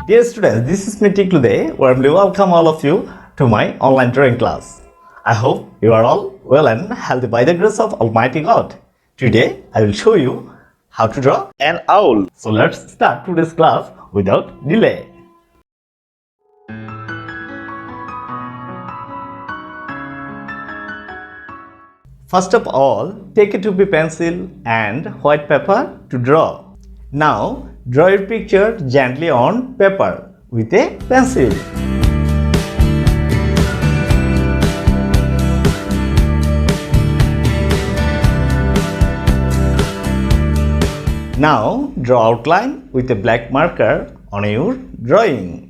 Dear students, this is me Tiklu Dey. Warmly welcome all of you to my online drawing class. I hope you are all well and healthy by the grace of Almighty God. Today I will show you how to draw an owl. So let's start today's class without delay. First of all, take a 2B pencil and white paper to draw. Now, draw your picture gently on paper with a pencil. Now, draw outline with a black marker on your drawing.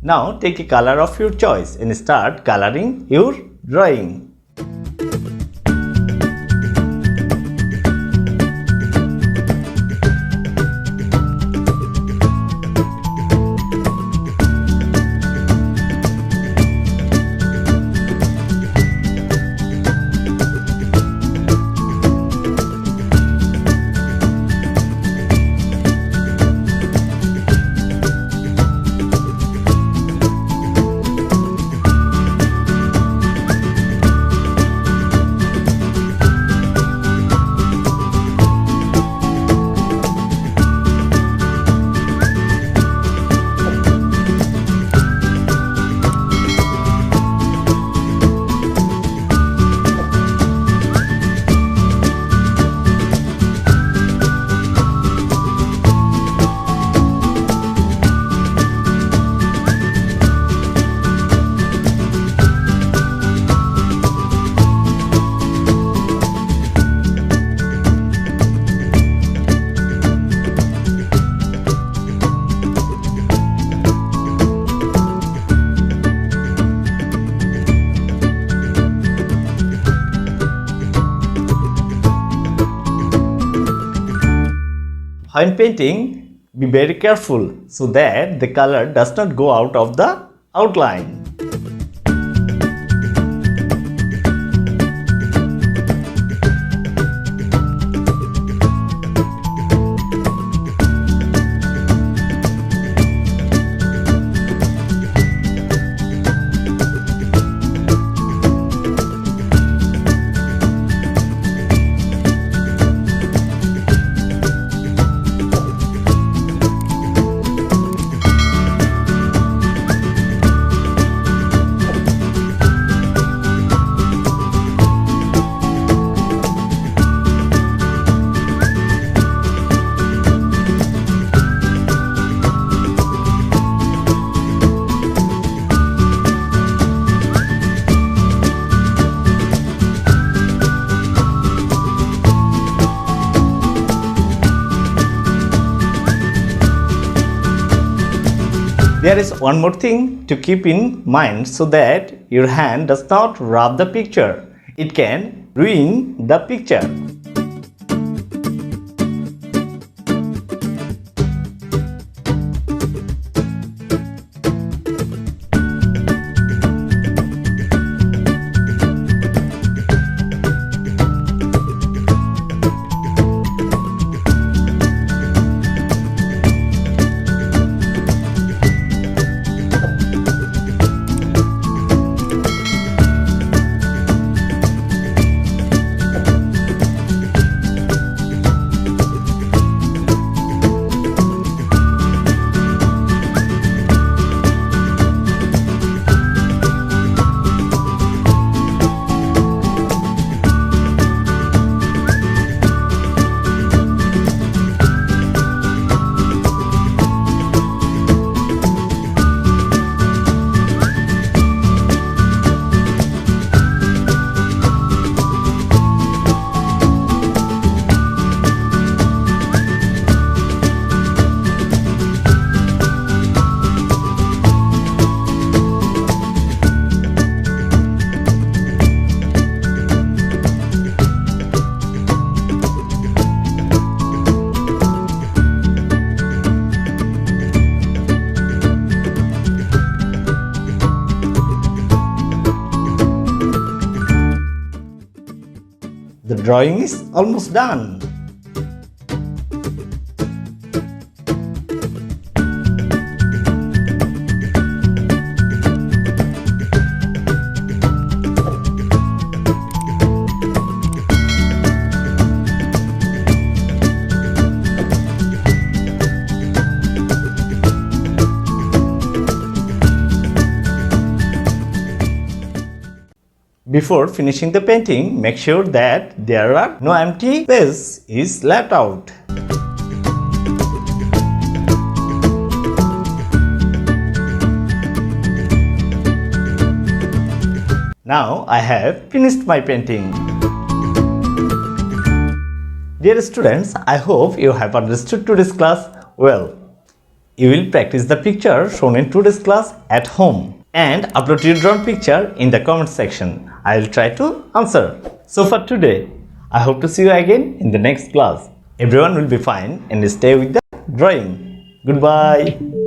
Now take a color of your choice and start coloring your drawing. When painting, be very careful so that the color does not go out of the outline. There is one more thing to keep in mind so that your hand does not rub the picture. It can ruin the picture. The drawing is almost done. Before finishing the painting, make sure that there are no empty space is left out. Now I have finished my painting. Dear students, I hope you have understood today's class well. You will practice the picture shown in today's class at home and upload your drawn picture in the comment section. I will try to answer. So for today, I hope to see you again in the next class. Everyone will be fine and stay with the drawing. Goodbye.